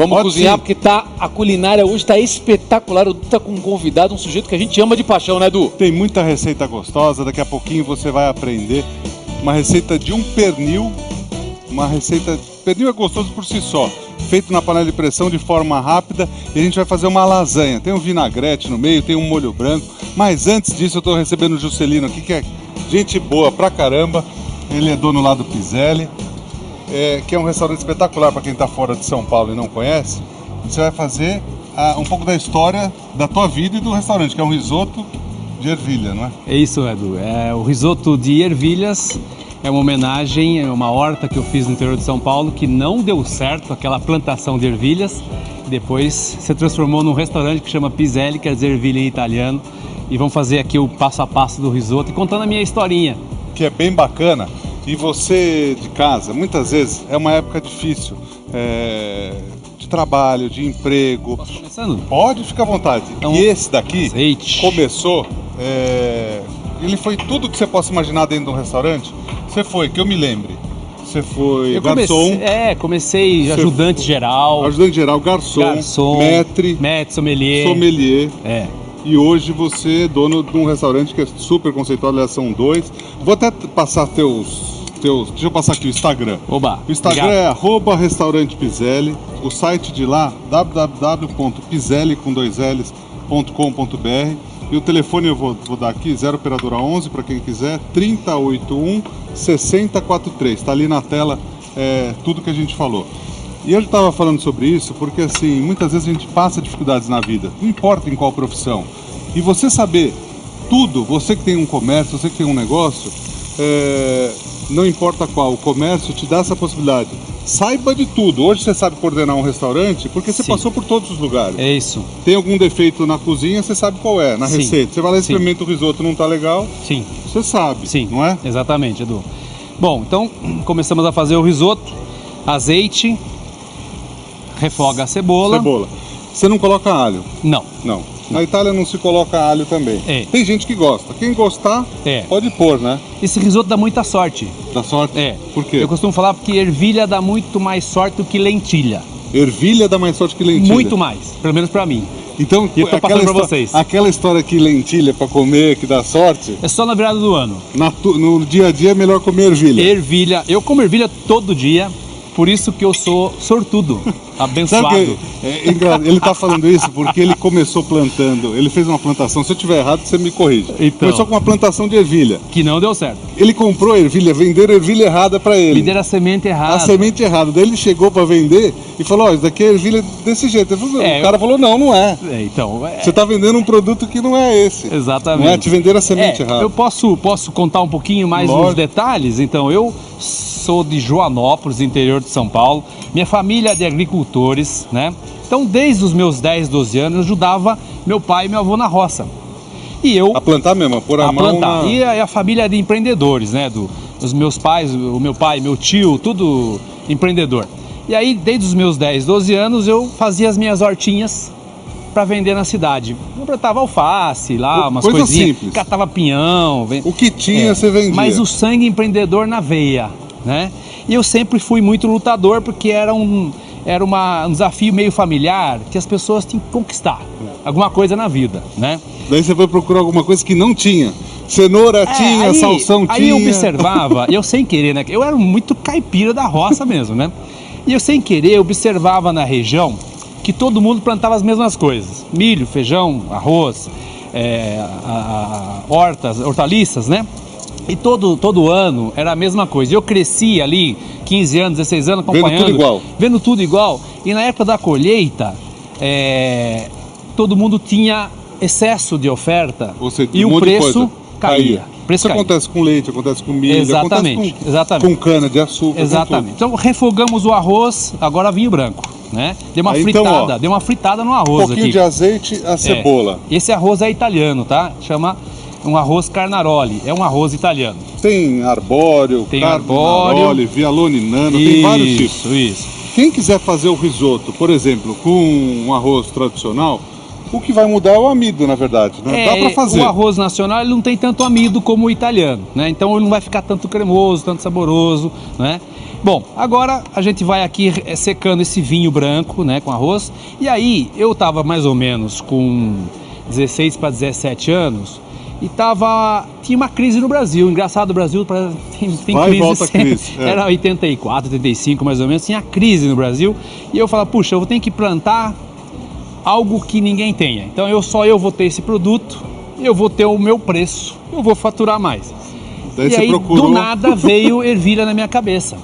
Vamos Pode cozinhar, sim. porque a culinária hoje tá espetacular. O Edu tá com um convidado, um sujeito que a gente ama de paixão, né, Edu? Tem muita receita gostosa, daqui a pouquinho você vai aprender uma receita de um pernil. Pernil é gostoso por si só, feito na panela de pressão de forma rápida, e a gente vai fazer uma lasanha. Tem um vinagrete no meio, tem um molho branco, mas antes disso eu estou recebendo o Juscelino aqui, que é gente boa pra caramba. Ele é dono lá do Pizelli, que é um restaurante espetacular para quem está fora de São Paulo e não conhece. Você vai fazer um pouco da história da tua vida e do restaurante, que é um risoto de ervilha, não é? É isso, Edu. O risoto de ervilhas é uma homenagem, é uma horta que eu fiz no interior de São Paulo que não deu certo, aquela plantação de ervilhas. Depois se transformou num restaurante que chama Pizelli, quer dizer ervilha em italiano. E vamos fazer aqui o passo a passo do risoto e contando a minha historinha. Que é bem bacana. E você de casa, muitas vezes é uma época difícil, de trabalho, de emprego. Posso começando? Pode, ficar à vontade. Então, e esse daqui azeite. começou, ele foi tudo que você possa imaginar dentro de um restaurante. Você foi, que eu me lembre. Você foi garçom. Comecei ajudante geral. Ajudante geral, garçom, maître, sommelier. E hoje você é dono de um restaurante que é super conceituado, aliás, são 2. Vou até passar teus. Deixa eu passar aqui o Instagram. Oba, o Instagram obrigado. é @restaurante Pizelli. O site de lá, www.pizelli.com.br. E o telefone eu vou dar aqui, 0 operadora 11 para quem quiser, 3081 6043. Está ali na tela tudo que a gente falou. E eu estava falando sobre isso porque, assim, muitas vezes a gente passa dificuldades na vida, não importa em qual profissão. E você saber tudo, você que tem um comércio, você que tem um negócio, não importa qual, o comércio te dá essa possibilidade. Saiba de tudo. Hoje você sabe coordenar um restaurante porque você passou por todos os lugares. É isso. Tem algum defeito na cozinha, você sabe qual é, na receita. Você vai lá e experimenta o risoto, não tá legal, Sim. Você sabe, não é? Exatamente, Edu. Bom, então começamos a fazer o risoto. Azeite, refoga a cebola. Você não coloca alho? Não. Na Itália não se coloca alho também. Tem gente que gosta. Quem gostar, pode pôr, né? Esse risoto dá muita sorte. Dá sorte? Por quê? Eu costumo falar porque ervilha dá muito mais sorte do que lentilha. Ervilha dá mais sorte que lentilha? Muito mais, pelo menos pra mim. Então, eu tô passando pra vocês. Aquela história que lentilha pra comer, que dá sorte... É só na virada do ano. No dia a dia é melhor comer ervilha. Ervilha. Eu como ervilha todo dia. Por isso que eu sou sortudo, abençoado. Ele tá falando isso porque ele começou plantando, ele fez uma plantação, se eu tiver errado você me corrige. Então, começou com uma plantação de ervilha. Que não deu certo. Ele comprou ervilha, venderam ervilha errada para ele. Venderam a semente errada. A semente errada. Daí ele chegou para vender e falou, isso daqui é ervilha desse jeito. O cara falou, não é. Você tá vendendo um produto que não é esse. Exatamente. Não é, te venderam a semente errada. Eu posso contar um pouquinho mais nos detalhes? Então, eu sou de Joanópolis, interior de São Paulo. Minha família é de agricultores, né? Então, desde os meus 10, 12 anos, eu ajudava meu pai e meu avô na roça. E eu... A plantar mesmo, a pôr a mão plantar. E a família é de empreendedores, né? Os meus pais, o meu pai, meu tio, tudo empreendedor. E aí, desde os meus 10, 12 anos, eu fazia as minhas hortinhas para vender na cidade. Eu plantava alface lá, umas coisinhas, simples. Catava pinhão. O que tinha você vendia. Mas o sangue empreendedor na veia, né? E eu sempre fui muito lutador porque era um desafio meio familiar que as pessoas tinham que conquistar alguma coisa na vida, né? Daí você foi procurar alguma coisa que não tinha. Cenoura tinha, salsão tinha. Aí eu observava, eu sem querer, né? Eu era muito caipira da roça mesmo, né? E eu sem querer observava na região que todo mundo plantava as mesmas coisas. Milho, feijão, arroz, hortaliças, né? E todo ano era a mesma coisa. Eu cresci ali, 15 anos, 16 anos, acompanhando. Vendo tudo igual. E na época da colheita, todo mundo tinha excesso de oferta. Ou seja, e o preço caía. Isso acontece com leite, acontece com milho, exatamente. Com cana de açúcar. Exatamente. Então refogamos o arroz, agora vinho branco, né? Deu uma fritada no arroz. Um pouquinho de azeite, a cebola. Esse arroz é italiano, tá? Chama um arroz carnaroli, é um arroz italiano. Tem arbóreo, carnaroli, vialone nano, tem vários tipos. Isso. Quem quiser fazer o risoto, por exemplo, com um arroz tradicional, O que vai mudar é o amido, na verdade, né? Dá pra fazer. O arroz nacional ele não tem tanto amido como o italiano, né? Então ele não vai ficar tanto cremoso, tanto saboroso, né? Bom, agora a gente vai aqui secando esse vinho branco, né, com arroz. E aí eu tava mais ou menos com 16 para 17 anos e tinha uma crise no Brasil. Engraçado, o Brasil tem Vai e crise volta a sempre. crise, é. Era 84, 85 mais ou menos, tinha crise no Brasil. E eu falava, puxa, eu vou ter que plantar algo que ninguém tenha. Então eu vou ter esse produto, eu vou ter o meu preço, eu vou faturar mais. Daí e você aí procurou... do nada veio ervilha na minha cabeça.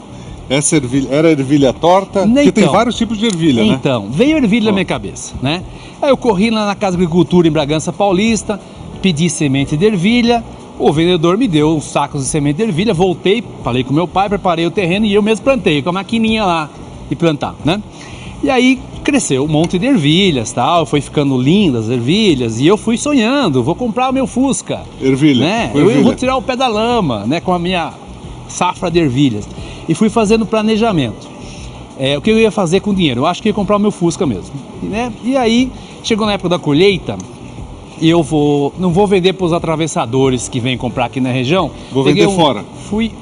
Essa ervilha, era ervilha torta? Porque tem vários tipos de ervilha, né? Então, veio ervilha na minha cabeça, né? Aí eu corri lá na Casa de Agricultura em Bragança Paulista, pedi semente de ervilha, o vendedor me deu uns sacos de semente de ervilha, voltei, falei com meu pai, preparei o terreno e eu mesmo plantei, com a maquininha lá de plantar, né? E aí cresceu um monte de ervilhas, tal, foi ficando lindas as ervilhas e eu fui sonhando, vou comprar o meu Fusca. Ervilha. Né? Ervilha. Eu vou tirar o pé da lama, né, com a minha safra de ervilhas. E fui fazendo planejamento. O que eu ia fazer com o dinheiro? Eu acho que ia comprar o meu Fusca mesmo, né? E aí chegou na época da colheita e não vou vender para os atravessadores que vêm comprar aqui na região. Vou vender fora.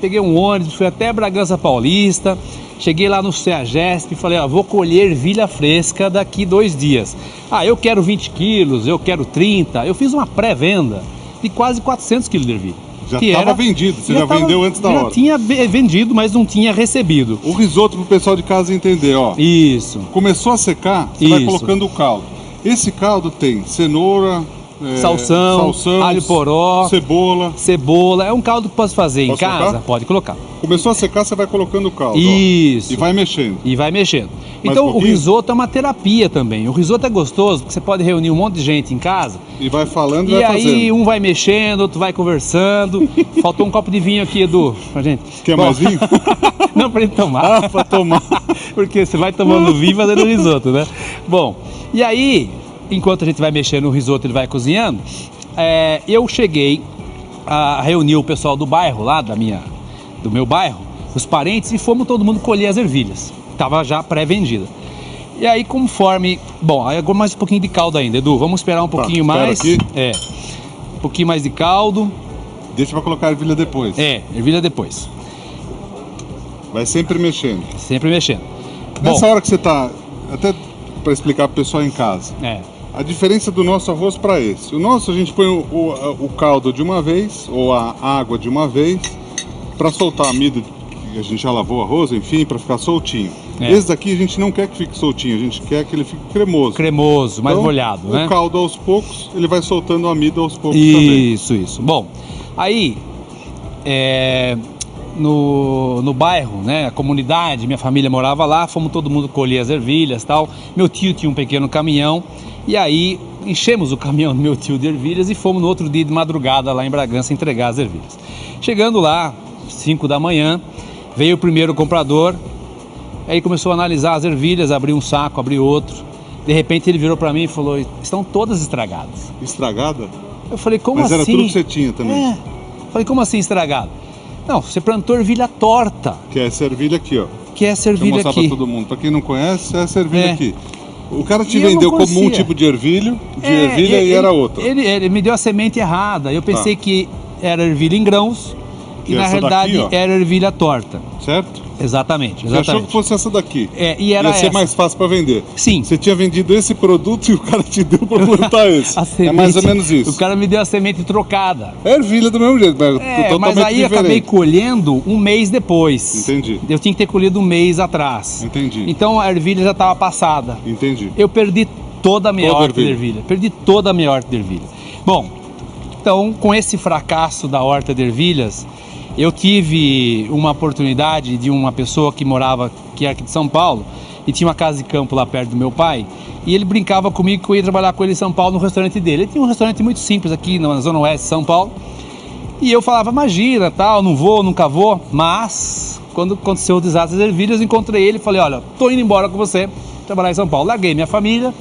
Peguei um ônibus, fui até Bragança Paulista. Cheguei lá no CEAGESP e falei, vou colher ervilha fresca daqui 2 dias. Eu quero 20 quilos, eu quero 30. Eu fiz uma pré-venda de quase 400 quilos de ervilha. Já estava vendido, você já vendeu antes da hora. Já tinha vendido, mas não tinha recebido. O risoto pro pessoal de casa entender, ó. Isso. Começou a secar, você vai colocando o caldo. Esse caldo tem cenoura, salsão, alho poró, cebola. É um caldo que posso fazer em casa? Colocar? Pode colocar. Começou a secar, você vai colocando o caldo. Isso. Ó, e vai mexendo. Então o risoto é uma terapia também. O risoto é gostoso, porque você pode reunir um monte de gente em casa. E vai falando e vai aí fazendo. Um vai mexendo, outro vai conversando. Faltou um copo de vinho aqui, Edu, pra gente. Quer mais vinho? Não, pra ele tomar. Pra tomar. Porque você vai tomando vinho e fazendo risoto, né? Bom, e aí, enquanto a gente vai mexendo no risoto, ele vai cozinhando, eu cheguei a reunir o pessoal do bairro lá, do meu bairro, os parentes, e fomos todo mundo colher as ervilhas. Estava já pré-vendida. E aí, conforme... Bom, aí agora mais um pouquinho de caldo ainda, Edu. Vamos esperar um pouquinho mais. Aqui. Um pouquinho mais de caldo. Deixa pra colocar a ervilha depois. Ervilha depois. Vai sempre mexendo. Sempre mexendo. Nessa hora que você tá... Até para explicar pro pessoal em casa. A diferença do nosso arroz para esse. O nosso a gente põe o caldo de uma vez, ou a água de uma vez, para soltar amido, a gente já lavou o arroz, enfim, para ficar soltinho. Esse daqui a gente não quer que fique soltinho, a gente quer que ele fique cremoso. Cremoso, mais molhado, né? O caldo aos poucos, ele vai soltando o amido aos poucos também. Isso. Bom, aí, no bairro, né, a comunidade, minha família morava lá, fomos todo mundo colher as ervilhas e tal. Meu tio tinha um pequeno caminhão, e aí enchemos o caminhão do meu tio de ervilhas e fomos no outro dia de madrugada lá em Bragança entregar as ervilhas. Chegando lá, 5 da manhã, veio o primeiro comprador, aí começou a analisar as ervilhas, abriu um saco, abriu outro. De repente ele virou para mim e falou, estão todas estragadas. Estragada? Eu falei, como assim? assim? Mas era tudo que você tinha também. Falei, como assim estragado? Não, você plantou ervilha torta. Que é essa ervilha aqui, ó. Que é essa ervilha aqui. Deixa eu mostrar pra todo mundo. Pra quem não conhece, é essa ervilha aqui. O cara te E eu vendeu não como um conhecia. tipo de ervilha e era outra. Ele me deu a semente errada. Eu pensei que era ervilha em grãos Que e na essa realidade daqui, ó. era ervilha torta. Certo? Exatamente. Você achou que fosse essa daqui? E era Ia ser essa. mais fácil para vender. Sim. Você tinha vendido esse produto e o cara te deu para plantar esse. É mais ou menos isso. O cara me deu a semente trocada. É ervilha do mesmo jeito, mas totalmente mas aí eu diferente. acabei colhendo um mês depois. Entendi. Eu tinha que ter colhido um mês atrás. Entendi. Então a ervilha já estava passada. Entendi. Eu perdi toda a minha horta de ervilha. Perdi toda a minha horta de ervilha. Bom, então com esse fracasso da horta de ervilhas, eu tive uma oportunidade de uma pessoa que é aqui de São Paulo, e tinha uma casa de campo lá perto do meu pai, e ele brincava comigo que eu ia trabalhar com ele em São Paulo no restaurante dele. Ele tinha um restaurante muito simples aqui na Zona Oeste de São Paulo, e eu falava, imagina, tal, não vou, nunca vou, mas quando aconteceu o desastre das ervilhas, eu encontrei ele e falei, olha, tô indo embora com você, trabalhar em São Paulo. Larguei minha família,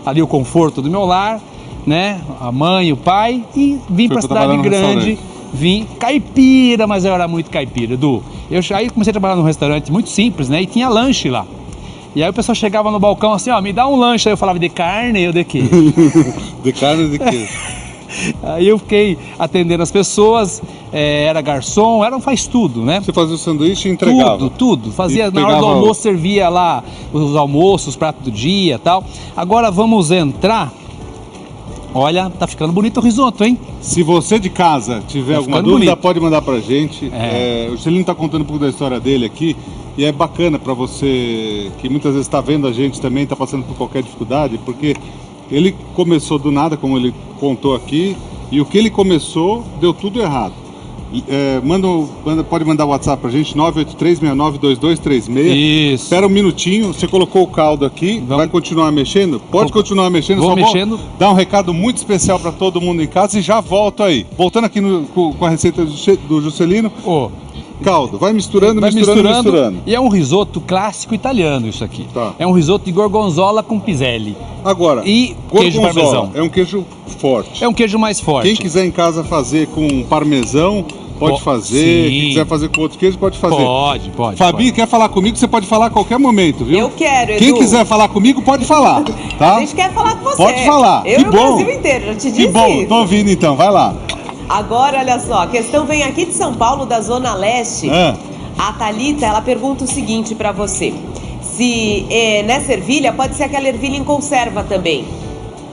ali o conforto do meu lar, né, a mãe, o pai, e vim para a cidade grande. Vim caipira, mas eu era muito caipira, Edu. Aí comecei a trabalhar num restaurante muito simples, né? E tinha lanche lá. E aí o pessoal chegava no balcão assim, ó, me dá um lanche. Aí eu falava, de carne ou de quê? De carne ou de quê? Aí eu fiquei atendendo as pessoas, era garçom, faz tudo, né? Você fazia o sanduíche e entregava? Tudo. Fazia, E na hora do pegava almoço, servia lá os almoços, os pratos do dia e tal. Agora vamos entrar. Olha, tá ficando bonito o risoto, hein? Se você de casa tiver Tá alguma ficando dúvida, bonito. pode mandar pra gente. É. O Juscelino tá contando um pouco da história dele aqui. E é bacana pra você, que muitas vezes está vendo a gente também, tá passando por qualquer dificuldade, porque ele começou do nada, como ele contou aqui, e o que ele começou deu tudo errado. Pode mandar o WhatsApp pra gente, 983692236. Isso. Espera um minutinho, você colocou o caldo aqui, vai continuar mexendo? Pode continuar mexendo, Vou só mexendo. vou dar um recado muito especial para todo mundo em casa e já volto aí. Voltando aqui com a receita do Juscelino, caldo, vai misturando. E é um risoto clássico italiano isso aqui. Tá. É um risoto de gorgonzola com piselli. Agora, E queijo gorgonzola parmesão. é um queijo forte. É um queijo mais forte. Quem quiser em casa fazer com parmesão, pode fazer. Sim. Quem quiser fazer com outro queijo, pode fazer. Pode. Fabi, quer falar comigo? Você pode falar a qualquer momento, viu? Eu quero, Edu. Quem quiser falar comigo, pode falar, tá? A gente quer falar com você. Pode falar. Eu Que e o bom. Brasil inteiro, já te disse Que bom, isso. tô ouvindo então, vai lá. Agora, olha só, a questão vem aqui de São Paulo, da Zona Leste. A Thalita, ela pergunta o seguinte pra você. Se nessa ervilha, pode ser aquela ervilha em conserva também.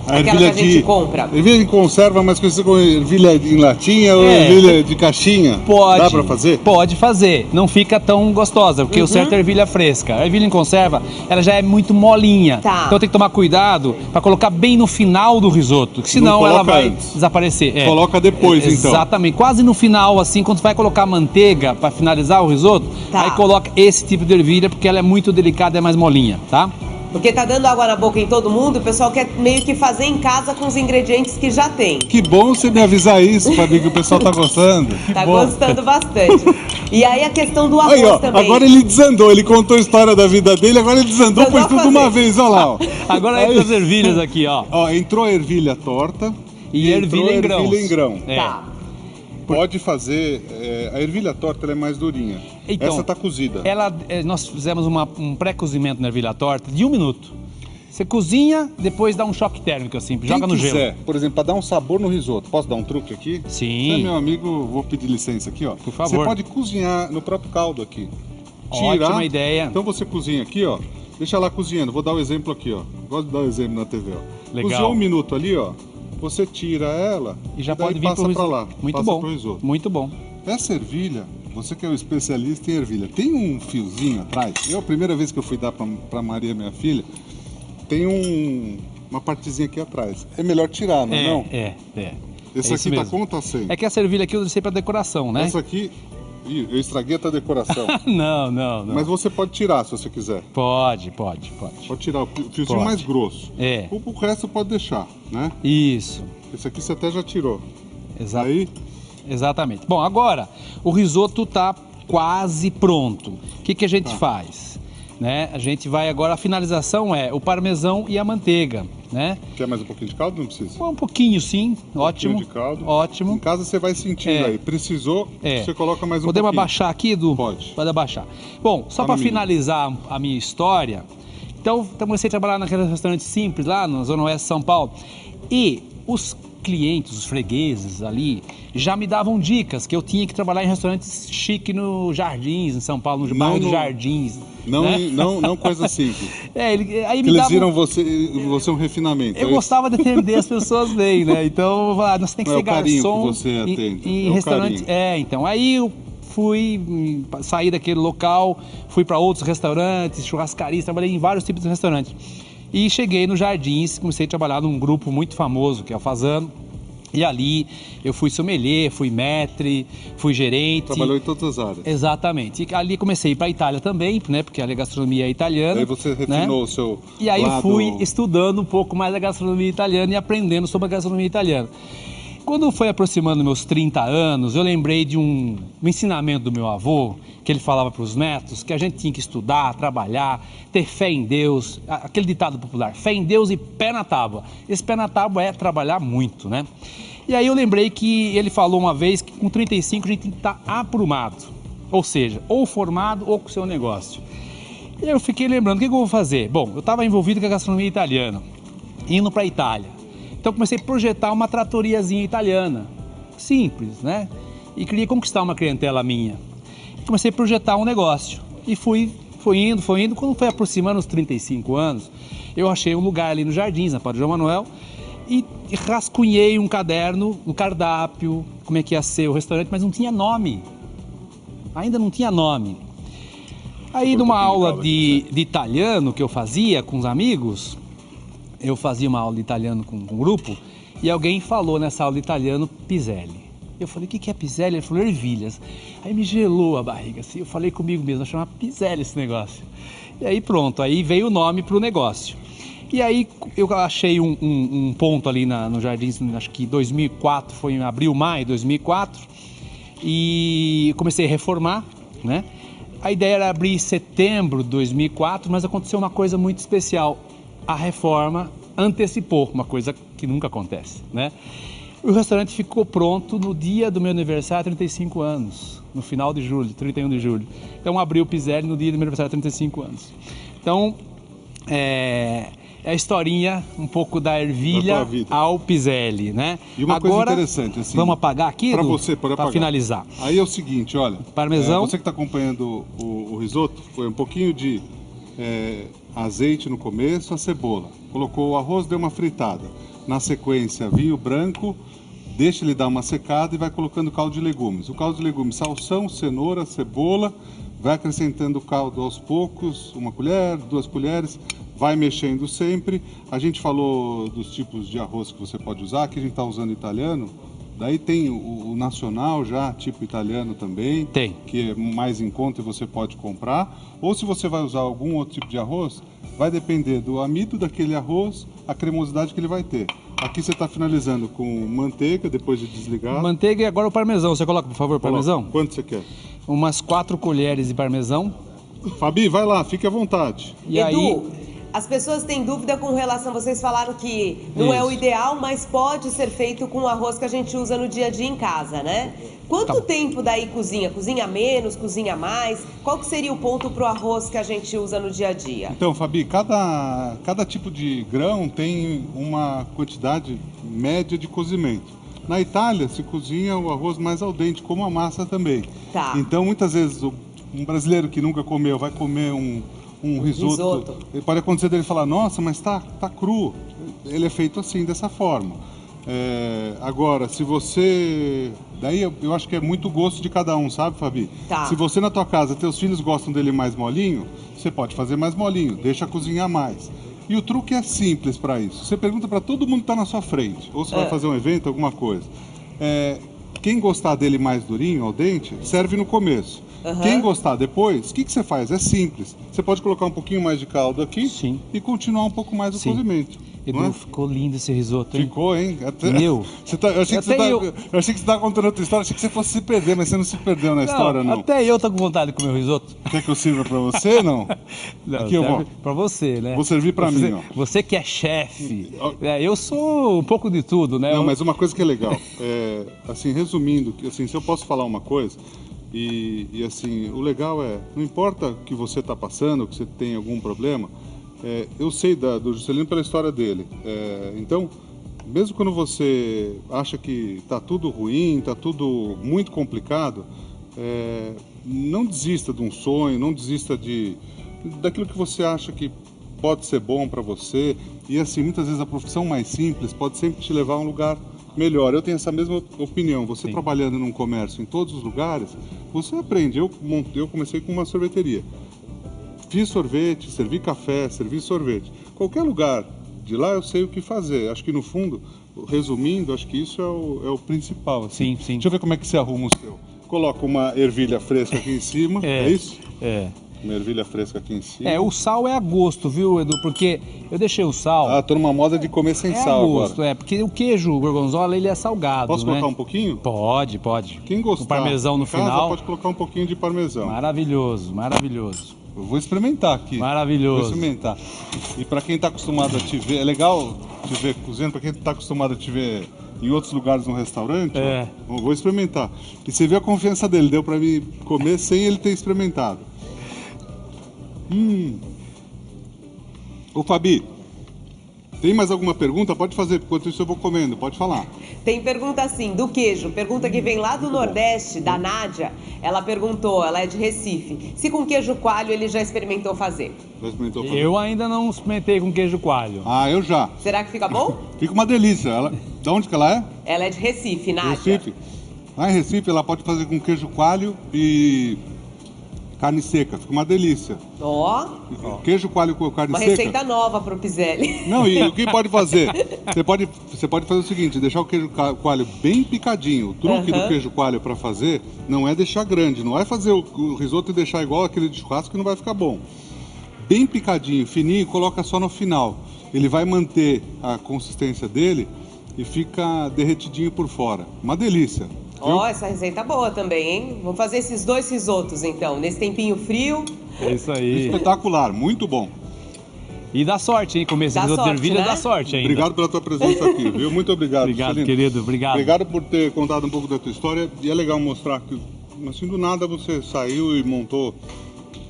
Aquela que a gente compra. Ervilha em conserva, mas conhecida como ervilha em latinha ou ervilha de caixinha? Pode. Dá pra fazer? Pode fazer. Não fica tão gostosa, porque o certo é ervilha fresca. A ervilha em conserva, ela já é muito molinha. Tá. Então tem que tomar cuidado pra colocar bem no final do risoto, que senão Não ela coloca vai antes. desaparecer. Coloca depois, então. Exatamente. Quase no final, assim, quando você vai colocar manteiga pra finalizar o risoto, Tá. aí coloca esse tipo de ervilha, porque ela é muito delicada e é mais molinha, tá? Porque tá dando água na boca em todo mundo, o pessoal quer meio que fazer em casa com os ingredientes que já tem. Que bom você me avisar isso, Fabi, que o pessoal tá gostando. Tá gostando bastante. E aí a questão do Aí, arroz ó, também. agora ele desandou, ele contou a história da vida dele, agora ele desandou, Desandou pôs tudo a de uma fazer. vez, olha lá, ó. Agora entra as ervilhas aqui, ó. Ó, entrou a ervilha torta E entrou ervilha em grãos. ervilha em grão. É. Tá. Pode fazer, a ervilha torta ela é mais durinha. Então, essa tá cozida. Nós fizemos um pré-cozimento na ervilha torta de 1 minuto. Você cozinha, depois dá um choque térmico assim, joga no Quem quiser, gelo. por exemplo, para dar um sabor no risoto, posso dar um truque aqui? Sim. Você é meu amigo, vou pedir licença aqui, ó. Por favor. Você pode cozinhar no próprio caldo aqui. Ótima ideia. Então você cozinha aqui, ó. Deixa lá cozinhando. Vou dar o exemplo aqui, ó. Gosto de dar o exemplo na TV, ó. Legal. Cozinhou 1 minuto ali, ó. Você tira ela E já daí pode vir passa pro pra risoto. lá. Muito passa bom. pro risoto. Muito bom. Essa ervilha, você que é o especialista em ervilha, tem um fiozinho atrás. A primeira vez que eu fui dar pra Maria, minha filha, tem uma partezinha aqui atrás. É melhor tirar, não é? Não? É. Esse É aqui isso tá mesmo. como tá sem? É que essa ervilha aqui eu deixei pra decoração, né? Essa aqui, eu estraguei a tua decoração. Não. Mas você pode tirar se você quiser. Pode. Pode tirar o fiozinho Pode. mais grosso. É. O resto pode deixar, né? Isso. Esse aqui você até já tirou. Aí? Exatamente. Bom, agora o risoto tá quase pronto. O que a gente faz? Né? A gente vai agora, a finalização é o parmesão e a manteiga, né? Quer mais um pouquinho de caldo? Não precisa. Um pouquinho sim, ótimo. De caldo. Em Ótimo. casa você vai sentindo aí. Precisou, você coloca mais um Podemos pouquinho. abaixar aqui, Edu? Pode. Pode abaixar. Bom, só Tá para no mínimo. finalizar a minha história, então comecei a trabalhar naquele restaurante simples lá na Zona Oeste de São Paulo e os clientes, os fregueses ali, já me davam dicas que eu tinha que trabalhar em restaurantes chique no Jardins, em São Paulo, no bairro dos Jardins. Não, né? não coisa simples. Aí Que me eles davam... viram você um refinamento. Eu gostava de atender as pessoas bem, né? Então, eu falava, você tem que É ser o carinho garçom que você atende, em é o restaurante. carinho. Então, aí eu saí daquele local, fui para outros restaurantes, churrascarias, trabalhei em vários tipos de restaurantes. E cheguei no Jardins, comecei a trabalhar num grupo muito famoso, que é o Fazano. E ali eu fui sommelier, fui maître, fui gerente. Trabalhou em todas as áreas. Exatamente. E ali comecei a ir para a Itália também, né? Porque a gastronomia é italiana. Aí você refinou o seu E aí lado... fui estudando um pouco mais da gastronomia italiana e aprendendo sobre a gastronomia italiana. Quando foi aproximando meus 30 anos, eu lembrei de um ensinamento do meu avô, que ele falava para os netos, que a gente tinha que estudar, trabalhar, ter fé em Deus, aquele ditado popular, fé em Deus e pé na tábua. Esse pé na tábua é trabalhar muito, né? E aí eu lembrei que ele falou uma vez que com 35 a gente tem que estar aprumado, ou seja, ou formado ou com o seu negócio. E eu fiquei lembrando, o que eu vou fazer? Bom, eu estava envolvido com a gastronomia italiana, indo para a Itália. Então comecei a projetar uma tratoriazinha italiana, simples, né? E queria conquistar uma clientela minha. Comecei a projetar um negócio e fui indo. Quando foi aproximando os 35 anos, eu achei um lugar ali nos Jardins, na Padre João Manuel, e rascunhei um caderno, um cardápio, como é que ia ser o restaurante, mas não tinha nome. Ainda não tinha nome. Aí numa aula de italiano que eu fazia com os amigos, eu fazia uma aula de italiano com um grupo, e alguém falou nessa aula de italiano Piselli. Eu falei, o que é Piselli? Ele falou, ervilhas. Aí me gelou a barriga, assim, eu falei comigo mesmo, eu chamava Piselli esse negócio. E aí pronto, aí veio o nome pro negócio. E aí eu achei um ponto ali no Jardins, acho que 2004, foi em abril, maio de 2004, e comecei a reformar, né? A ideia era abrir em setembro de 2004, mas aconteceu uma coisa muito especial. A reforma antecipou, uma coisa que nunca acontece, né? O restaurante ficou pronto no dia do meu aniversário, 35 anos, no final de julho, 31 de julho. Então abriu o Piselli no dia do meu aniversário, 35 anos. Então, é a historinha um pouco da ervilha ao Piselli, né? E uma coisa interessante, assim... Vamos apagar aqui, para você, para finalizar. Aí é o seguinte, olha... Parmesão. Você que está acompanhando o risoto, foi um pouquinho de azeite no começo, a cebola. Colocou o arroz, deu uma fritada. Na sequência, vinho branco, deixa ele dar uma secada e vai colocando caldo de legumes. O caldo de legumes, salsão, cenoura, cebola, vai acrescentando o caldo aos poucos, 1 colher, 2 colheres, vai mexendo sempre. A gente falou dos tipos de arroz que você pode usar, aqui a gente está usando italiano, daí tem o nacional já, tipo italiano também, que é mais em conta e você pode comprar. Ou se você vai usar algum outro tipo de arroz, vai depender do amido daquele arroz, a cremosidade que ele vai ter. Aqui você está finalizando com manteiga, depois de desligar. Manteiga e agora o parmesão. Você coloca, por favor, o parmesão? Quanto você quer? Umas 4 colheres de parmesão. Fabi, vai lá, fique à vontade. E Edu, aí... as pessoas têm dúvida com relação... Vocês falaram que não é o ideal, mas pode ser feito com o arroz que a gente usa no dia a dia em casa, né? Quanto tempo daí cozinha? Cozinha menos, cozinha mais? Qual que seria o ponto para o arroz que a gente usa no dia a dia? Então, Fabi, cada tipo de grão tem uma quantidade média de cozimento. Na Itália, se cozinha o arroz mais al dente, como a massa também. Tá. Então, muitas vezes, um brasileiro que nunca comeu vai comer um risoto. Pode acontecer dele falar, nossa, mas tá cru. Ele é feito assim, dessa forma. Agora, se você... Daí eu acho que é muito gosto de cada um, sabe, Fabi? Tá. Se você na tua casa, teus filhos gostam dele mais molinho, você pode fazer mais molinho, deixa cozinhar mais. E o truque é simples para isso. Você pergunta para todo mundo que está na sua frente, ou você vai fazer um evento, alguma coisa. Quem gostar dele mais durinho, ao dente, serve no começo. Quem gostar depois, o que você faz? É simples. Você pode colocar um pouquinho mais de caldo aqui e continuar um pouco mais o cozimento. Edu, ficou lindo esse risoto, hein? Ficou, hein? Meu! Eu achei que você estava contando outra história, achei que você fosse se perder, mas você não se perdeu na história, não. Até eu tô com vontade de comer o risoto. Quer que eu sirva para você, não? Não, aqui eu vou. Para você, né? Vou servir para mim, ó. Você que é chefe. Eu sou um pouco de tudo, né? Não, mas uma coisa que é legal, assim, resumindo, assim, se eu posso falar uma coisa, e assim, o legal não importa o que você está passando, que você tem algum problema, eu sei do Juscelino pela história dele. Então, mesmo quando você acha que está tudo ruim, está tudo muito complicado, não desista de um sonho, não desista daquilo que você acha que pode ser bom para você. E assim, muitas vezes a profissão mais simples pode sempre te levar a um lugar melhor. Eu tenho essa mesma opinião. Você trabalhando num comércio em todos os lugares, você aprende. Eu comecei com uma sorveteria. Fiz sorvete, servi café, servi sorvete. Qualquer lugar de lá eu sei o que fazer. Acho que no fundo, resumindo, acho que isso é o principal. Assim. Sim. Deixa eu ver como é que você arruma o seu. Coloca uma ervilha fresca aqui em cima, é isso? Uma ervilha fresca aqui em cima. O sal é a gosto, viu, Edu? Porque eu deixei o sal... tô numa moda de comer sem sal a gosto, agora. porque o queijo gorgonzola, ele é salgado, Posso colocar um pouquinho? Pode. Quem gostar, o parmesão no final... pode colocar um pouquinho de parmesão. Maravilhoso. Eu vou experimentar aqui. Maravilhoso. Vou experimentar. E para quem está acostumado a te ver, é legal te ver cozinhando, para quem está acostumado a te ver em outros lugares no restaurante, vou experimentar. E você vê a confiança dele, deu para mim comer sem ele ter experimentado. Ô Fabi, tem mais alguma pergunta? Pode fazer, enquanto isso eu vou comendo, pode falar. Tem pergunta assim, do queijo. Pergunta que vem lá do Nordeste, da Nádia. Ela perguntou, ela é de Recife. Se com queijo coalho ele já experimentou fazer. Já experimentou fazer? Eu ainda não experimentei com queijo coalho. Ah, eu já. Será que fica bom? Fica uma delícia. De onde que ela é? Ela é de Recife, Nádia. Recife. Lá em Recife ela pode fazer com queijo coalho e carne seca. Fica uma delícia. Ó, Queijo coalho com carne uma seca. receita nova pro Pizelli. Não, e o que pode fazer? Você pode fazer o seguinte, deixar o queijo coalho bem picadinho. O truque do queijo coalho para fazer não é deixar grande, não é fazer o risoto e deixar igual aquele de churrasco que não vai ficar bom. Bem picadinho, fininho, coloca só no final. Ele vai manter a consistência dele e fica derretidinho por fora. Uma delícia. Ó, essa receita boa também, hein? Vamos fazer esses 2 risotos, então, nesse tempinho frio. É isso aí. Espetacular, muito bom. E dá sorte, hein? Comer esse Dá risoto de sorte, ervilha né? dá sorte ainda. Obrigado pela tua presença aqui, viu? Muito obrigado. Obrigado, Celino. querido. Obrigado. Obrigado por ter contado um pouco da tua história. E é legal mostrar que, assim, do nada você saiu e montou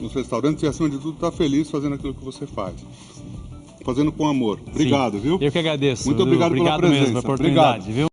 nos restaurantes e, acima de tudo, está feliz fazendo aquilo que você faz. Fazendo com amor. Obrigado, Sim. viu? Eu que agradeço. Muito obrigado pela mesmo presença. pela oportunidade, Obrigado. viu?